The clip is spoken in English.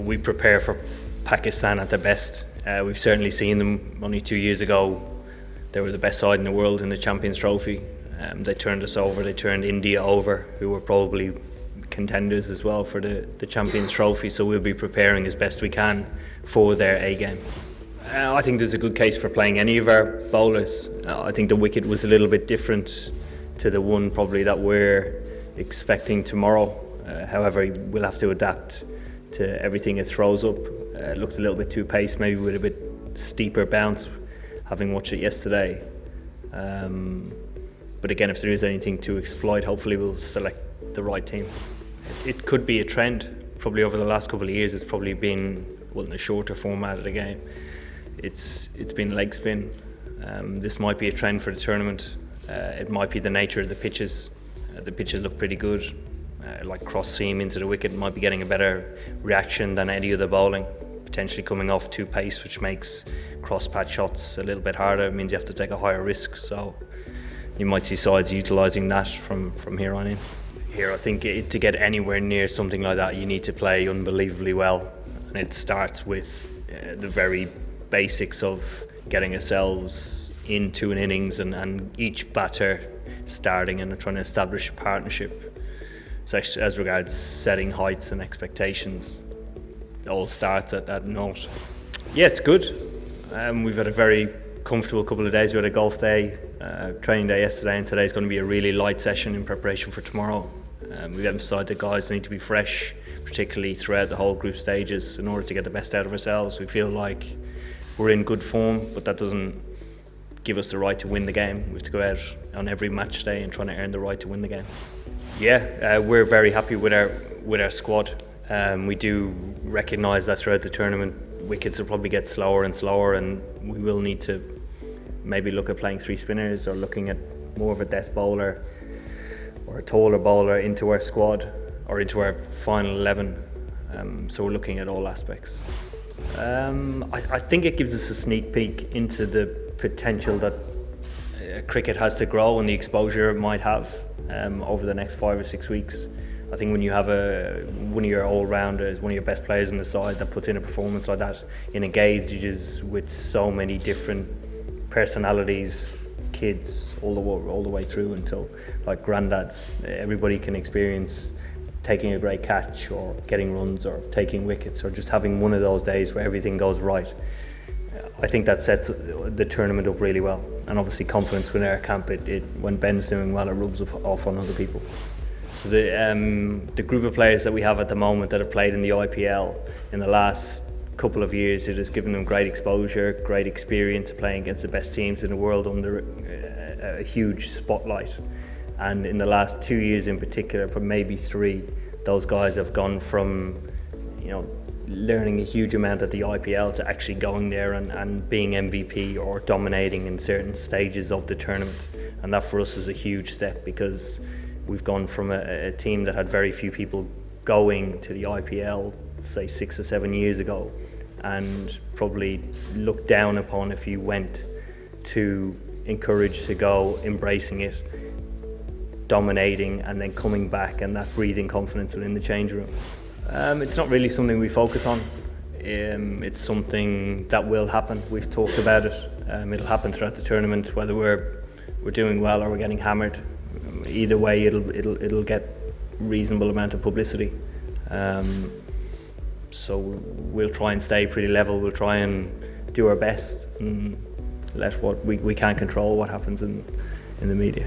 We prepare for Pakistan at their best. We've certainly seen them. Only 2 years ago, they were the best side in the world in the Champions Trophy. They turned us over. They turned India over, who were probably contenders as well for the Champions Trophy. So we'll be preparing as best we can for their A game. I think there's a good case for playing any of our bowlers. I think the wicket was a little bit different to the one probably that we're expecting tomorrow. However, we'll have to adapt to everything it throws up. It looked a little bit too paced, maybe with a bit steeper bounce, having watched it yesterday. But again, if there is anything to exploit, hopefully we'll select the right team. It could be a trend. Probably over the last couple of years, it's probably been in a shorter format of the game. It's been leg spin. This might be a trend for the tournament. It might be the nature of the pitches. The pitches look pretty good. Like cross seam into the wicket might be getting a better reaction than any other bowling. Potentially coming off too pace, which makes cross patch shots a little bit harder. It means you have to take a higher risk. So you might see sides utilising that from here on in. Here, I think to get anywhere near something like that, you need to play unbelievably well. And it starts with the very basics of getting ourselves into an innings and each batter starting and trying to establish a partnership. So as regards setting heights and expectations, it all starts at naught. Yeah, it's good. We've had a very comfortable couple of days. We had a golf day, training day yesterday, and today's going to be a really light session in preparation for tomorrow. We've emphasised that guys need to be fresh, particularly throughout the whole group stages, in order to get the best out of ourselves. We feel like we're in good form, but that doesn't give us the right to win the game. We have to go out on every match day and try to earn the right to win the game. Yeah, we're very happy with our squad. We do recognise that throughout the tournament, wickets will probably get slower and slower, and we will need to maybe look at playing three spinners or looking at more of a death bowler or a taller bowler into our squad or into our final 11. So we're looking at all aspects. I think it gives us a sneak peek into the potential that cricket has to grow and the exposure it might have over the next 5 or 6 weeks. I think when you have one of your all-rounders, one of your best players on the side that puts in a performance like that, in engages with so many different personalities, kids, all the way through until like granddads, everybody can experience taking a great catch or getting runs or taking wickets or just having one of those days where everything goes right. I think that sets the tournament up really well, and obviously confidence within our camp. When Ben's doing well, it rubs off on other people. So the group of players that we have at the moment that have played in the IPL in the last couple of years, it has given them great exposure, great experience playing against the best teams in the world under a huge spotlight. And in the last 2 years in particular, but maybe 3, those guys have gone from, learning a huge amount at the IPL to actually going there and being MVP or dominating in certain stages of the tournament. And that for us is a huge step, because we've gone from a team that had very few people going to the IPL, say 6 or 7 years ago, and probably looked down upon if you went, to encouraged to go, embracing it, dominating, and then coming back, and that breathing confidence within the change room. It's not really something we focus on. It's something that will happen. We've talked about it. It'll happen throughout the tournament, whether we're doing well or we're getting hammered. Either way, it'll get reasonable amount of publicity. So we'll try and stay pretty level. We'll try and do our best and let what we can't control what happens in the media.